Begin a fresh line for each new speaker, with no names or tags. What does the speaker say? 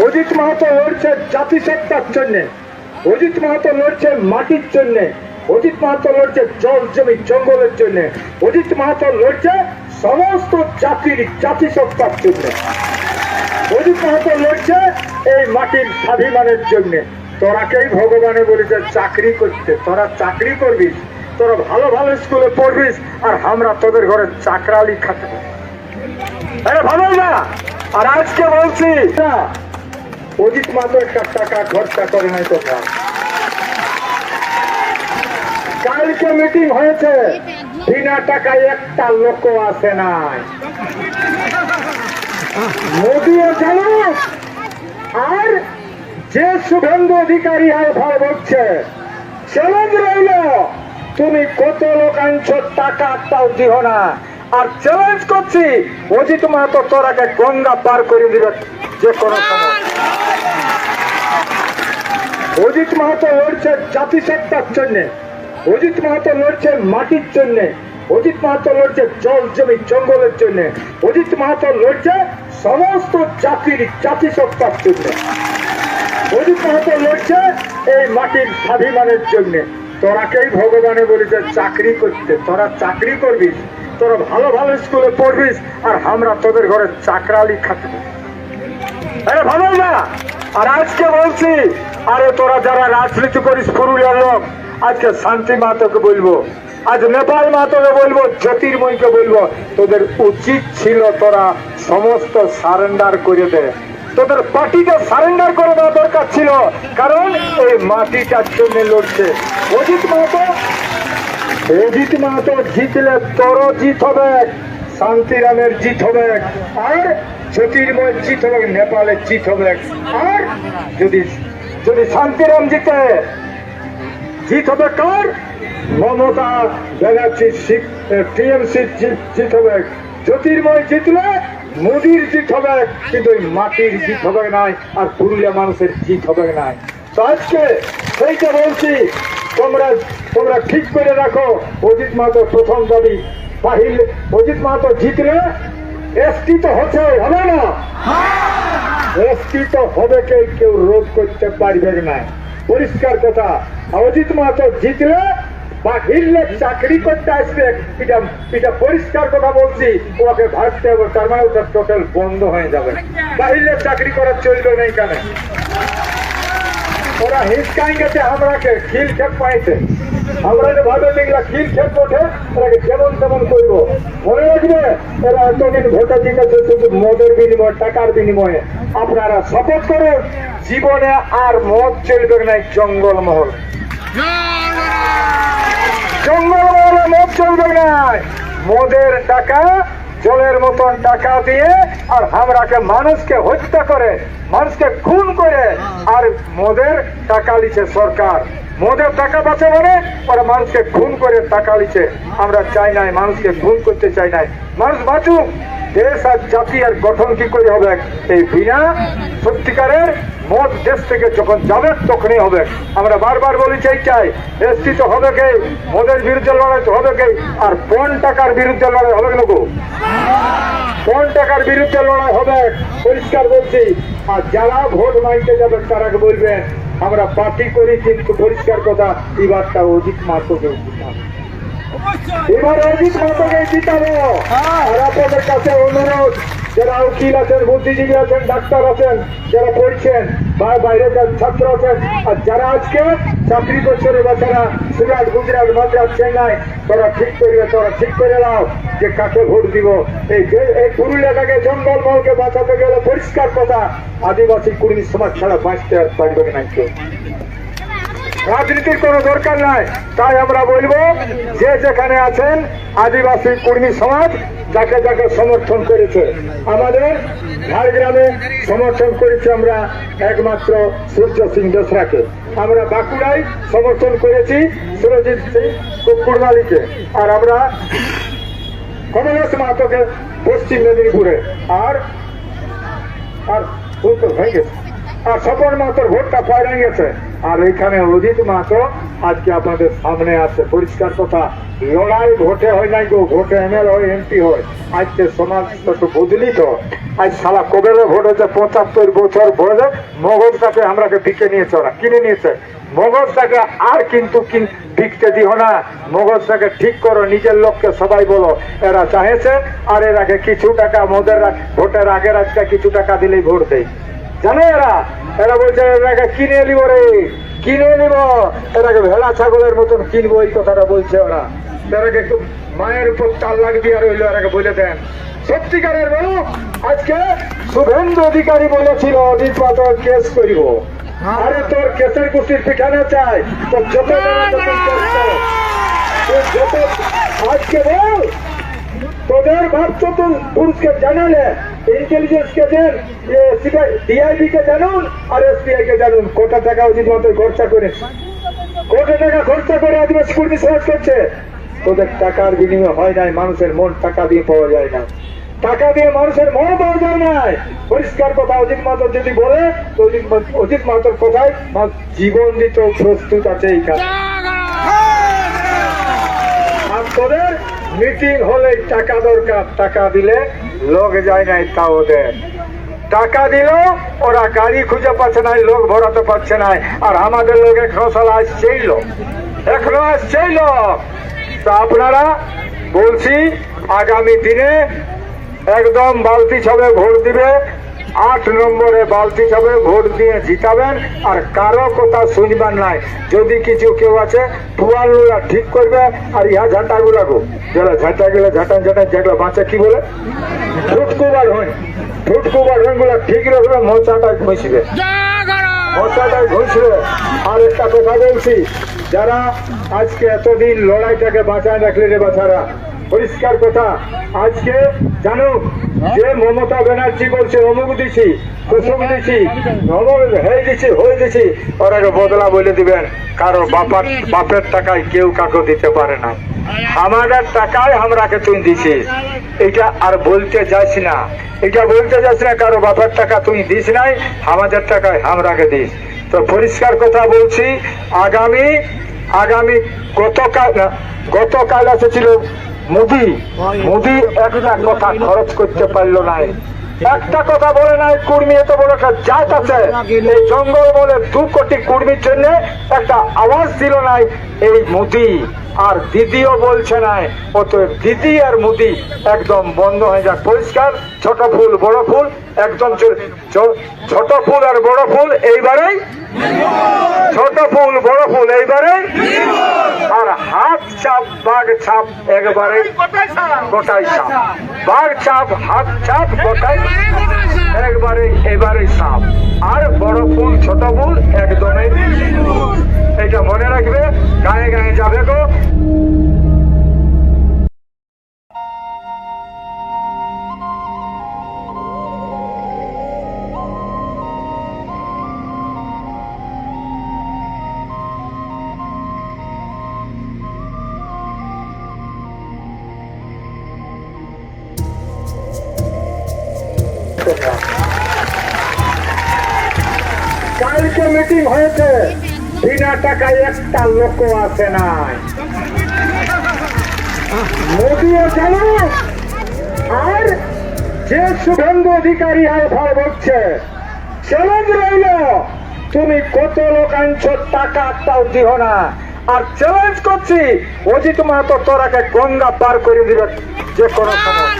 অজিত মাহাতো লড়ছে জাতিসত্তার জন্যে, অজিত মাহাতো লড়ছে মাটির জন্যে, অজিত মাহাতো লড়ছে জল জমি জঙ্গলের জন্যে, অজিত মাহাতো লড়ছে সমস্ত জাতির জাতিসত্তার জন্যে, অজিত মাহাতো লড়ছে এই মাটির স্বাভিমানের জন্যে। তোরাকেই ভগবানে বলেছে চাকরি করতে, তোরা চাকরি করবি, তোরা ভালো ভালো স্কুলে পড়বিস, আর আমরা তোদের ঘরে চাকরালি খাতে ভালো না। আর আজকে বলছি না, অজিত মাহাতো একটা টাকা খরচা করে নাই তোমরা। কালকে মিটিং হয়েছে, বিনা টাকায় একটা লোক আসে নাই। মোদিও জানো, আর যে শুভেন্দু অধিকারী হাল বলছে, চ্যালেঞ্জ রইল, তুমি কত লোক আনছো, টাকা একটাও দিও না। আর চ্যালেঞ্জ করছি, অজিত মাহাতো তোরাকে গঙ্গা পার করে দিবে যে কোনো সময়। অজিত মাহাতো লড়ছে জাতিসত্তার জন্যে, অজিত মাহাতো লড়ছে মাটির জন্যে, অজিত মাহাতো লড়ছে জল জমি জঙ্গলের জন্যে, অজিত মাহাতো লড়ছে সমস্ত জাতির জাতিসত্তার জন্যে, অজিত মাহাতো লড়ছে এই মাটির স্বাভিমানের জন্যে। তোরাকেই ভগবানে বলেছে চাকরি করতে, তোরা চাকরি করবি, তোরা ভালো ভালো স্কুলে পড়বিস, আর আমরা তোদের ঘরে চাকরালি খাটবো। ভালো না। আর আজকে বলছি, আরে তোরা যারা রাজনীতি করিস পুরুলিয়ার লোক, আজকে শান্তি মাহাতোকে বলবো, আজ নেপাল মাহাতোকে বলবো, জ্যোতির্ময়কে বলবো, তোদের উচিত ছিল তোরা সমস্ত সারেন্ডার করে দে, তোদের পার্টিকে সারেন্ডার করে দেওয়া দরকার ছিল, কারণ এই মাটিটার জন্য লড়ছে। অজিত মাহাতো জিতলে তোরও জিত হবে, শান্তিরামের জিত হবে, আর জ্যোতির্ময় জিত হবে, নেপালের জিত হবে। আর যদি শান্তিরাম জিতে, জিত হবে কার? মমতা ব্যানার্জি টিএমসি জিত হবে। জ্যোতির্ময় জিতলে মোদির জিত হবে, কিন্তু ওই মাটির জিত হবে নাই, আর পুরুলিয়া মানুষের জিত হবে নাই। তো আজকে সেইটা বলছি, তোমরা ঠিক করে রাখো, অজিত মাহাতো প্রথম দাবি বাহির, অজিত মাহাতো জিতলে এসটি তো হচ্ছে, হবে না? এসটি তো হবে, কেউ রোধ করতে পারবে না, পরিষ্কার কথা। অজিত মাহাতো জিতলে বাহির লোক চাকরি করতে আসবে, এটা পরিষ্কার কথা বলছি। ওকে ভাবতে হবে, তার মানে ওটা টোটাল বন্ধ হয়ে যাবে, বাহির লোক চাকরি করা চলবে না। এখানে ওরা হিসকাই গেছে আমরাকে খিল খেপ পাইছে, আমরা যে ভাবে দেখলা খিল খেপ ওঠে, ওরাকে যেমন তেমন করবো। মনে রাখবে, এরা এতদিন ভোটে জিতেছে শুধু মদের বিনিময়ে, টাকার বিনিময়ে। আপনারা শপথ করুন, জীবনে আর মদ চলবে না, জঙ্গলমহল, জঙ্গলমহলে মদ চলবে না। মদের টাকা জলের মতন টাকা দিয়ে, আর আমরাকে মানুষকে হত্যা করে, মানুষকে খুন করে, আর মদের টাকা লিছে সরকার। মদের টাকা বাঁচে মানে ওরা মানুষকে খুন করে টাকা লিছে। আমরা চাই নাই, মানুষকে খুন করতে চাই নাই, মানুষ বাঁচুক। দেশ আর জাতি আর গঠন কি করে হবে? এই বিনা সত্যিকারের মদ দেশ থেকে যখন যাবে তখনই হবে। আমরা বারবার বলি চাই এসটি তো হবে কে, মদের বিরুদ্ধে লড়াই তো হবে কে, আর পণ টাকার বিরুদ্ধে লড়াই হবে না গো, পণ টাকার বিরুদ্ধে লড়াই হবে, পরিষ্কার বলছি। আর যারা ভোট মাইতে যাবে তারাকে বলবেন আমরা পার্টি করি, কিন্তু পরিষ্কার কথা, এবারটা অজিত মাহাতোকে জিতাবো, এবার অজিত মাহাতোকে জিতাবো। আর আপনাদের কাছে অনুরোধ, যারা উকিল আছেন, বুদ্ধিজীবী আছেন, ডাক্তার আছেন, যারা পড়ছেন বা বাইরের ছাত্র আছেন, আর যারা আজকে চাকরি করছে রে বাচ্চারা, সুরাট, গুজরাট, মাদ্রাস, চেন্নাই, তোরা ঠিক করবে, তোরা ঠিক করে নাও যে কাকে ভোট দিব। এই পুরুলিয়াটাকে, জঙ্গলমহলকে বাঁচাতে গেলে পরিষ্কার কথা, আদিবাসী কুর্মী সমাজ ছাড়া বাঁচতে আর পারবে না কেউ। রাজনীতির কোনো দরকার নাই। তাই আমরা বলবো, যে যেখানে আছেন আদিবাসী কুর্মী সমাজ, যাকে যাকে সমর্থন করেছে, আমাদের ঝাড়গ্রামে সমর্থন করেছে আমরা একমাত্র সূর্য সিং দোসরাকে, আমরা বাঁকুড়ায় সমর্থন করেছি সুরজিৎ সিং কুকুরমালিকে, আর আমরা কমলেশ মাহাতোকে পশ্চিম মেদিনীপুরে, আর হয়ে গেছে, আর স্বপন মাহাতোর ভোটটা পায় গেছে। আর এখানে অজিত মাহাতো আজকে আপনাদের সামনে আছে, পরিষ্কার কথা। লড়াই ভোটে হয় নাই গো, ভোটে এমএলএ হয়, এমপি হয়। আজকে সমাজ তো বুঝলি তো, আজ সালা কবেলে ভোট হচ্ছে 75 বছর ভোটে মগজটাকে আমরাকে বিকে নিয়েছে, ওরা কিনে নিয়েছে মগজটাকে। আর কিন্তু বিকতে দিও না, মগজটাকে ঠিক করো, নিজের লোককে সবাই বলো এরা চাহেছে। আর এর আগে কিছু টাকা মোদের ভোটের আগের আজকে কিছু টাকা দিলেই ভোট দেয়, জানো এরা। এরা বলছে এরাকে কিনে নিব রে, কিনে নিব, এটাকে ভেড়া ছাগলের মতন কিনবো, এই কথাটা বলছে ওরা। এরাকে একটু মায়ের উপর তাল লাগবে আর হইলো, এরাকে বলে দেন সত্যিকারের লোক। আজকে শুভেন্দু অধিকারী বলেছিল অজিত মাতার কেস করিব। আরে তোর কেসের কুস্তির পিঠানা চাই, তোর যত যত আজকে বল তোদের ভাবছো তো পুলিশকে জানালে, ইন্টেলিজেন্স কে দেন, ডিআইবি কে জানুন আর এসপিআই কে জানুন কোটা টাকা অজিত মাতার খরচা করে, কোটি টাকা খরচা করে আদিবাসী কর্মী সমাজ করছে। তোদের টাকার বিনিময় হয় নাই, মানুষের মন টাকা দিয়ে পাওয়া যায় না, টাকা দিয়ে মানুষের মন পাওয়া যায় না। পরিষ্কার কথা, অজিত মাতার যদি বলে তো অজিত মাতার কথায় জীবন দিতে প্রস্তুত আছে এইখানে। আর তোদের মিটিং হলে টাকা দরকার, টাকা দিলে লোক যায় নাই, তা ওদের টাকা দিল ওরা গাড়ি খুঁজে পাচ্ছে না, লোক ভরাতে পারছে না। আর আমাদের লোক এখনো সালা আসছেই, লোক এখনো আসছেই লোক। তা আপনারা বলছি আগামী দিনে একদম বালতি ছবে ভোট দিবে, 8 নম্বরে বালতি ছবে ভোট দিয়ে জিতাবেন। আর কারো কথা শুনবার নাই, যদি কিছু কেউ আছে টুয়ালগুলা ঠিক করবে। আর ইহা ঝাঁটাগুলা গো, যারা ঝাঁটা গেলে ঝাঁটান ঝাঁটান যেগুলো বাঁচা কি বলে ফুটকুবার হয়, ফুটকুবার হইগুলা ঠিক রাখবে, মোচাটাই ঘুষবে, মোচাটাই ঘুষবে। আর একটা কথা বলছি, যারা আজকে এতদিন লড়াইটাকে বাঁচায় রাখলে রে বাছারা, পরিষ্কার কথা, আজকে জানো যে মমতা ব্যানার্জি বলছে অমুক দিছি, কুসুম দিছি, হয়ে দিছি, ওরাকে বদলা বলে দিবেন। কারো বাপের টাকায় কেউ কাকে দিতে পারে না, আমাদের টাকায় আমরাকে তুই দিছিস, এটা আর বলতে যাস না, এটা বলতে যাস না কারো বাপের টাকা তুই দিস নাই, আমাদের টাকায় আমরাকে দিস। তো পরিষ্কার কথা বলছি, আগামী গতকাল এসেছিল মোদি, একটা কথা খরচ করতে পারলো নাই, একটা কথা বলে নাই। কুর্মী এত বড় একটা জাত আছে, এই জঙ্গল বলে 2 কোটি কুর্মীর জন্য একটা আওয়াজ দিল নাই এই মোদি। আর দিদিও বলছে নাই, অতএব দিদি আর মোদি একদম বন্ধ হয়ে যাক। পরিষ্কার, ছোট ফুল বড় ফুল একদম, ছোট ফুল আর বড় ফুল এইবারেই, ছোট ফুল বড় ফুল এইবারেই। আর হাত চাপ বাঘ ছাপ একবারে গোটাই ছাপ, বাঘ ছাপ হাত ছাপ গোটাই একবারে, এবারে সাপ। আর বড় ফুল ছোট ফুল একদমই, এটা মনে রাখবে, গায়ে গায়ে যাবে গো। কালকে মিটিং হয়েছে, বিনা টাকায় একটা লোক আসে নাই, মোদিও জানো। আর যে শুভেন্দু অধিকারী আলফায় বলছে, চ্যালেঞ্জ রইল, তুমি কত লোক আনছো, টাকা একটাও দিও না। আর চ্যালেঞ্জ করছি, অজিত মাহাতো তোরাকে গঙ্গা পার করে দিবে যে কোনো সময়।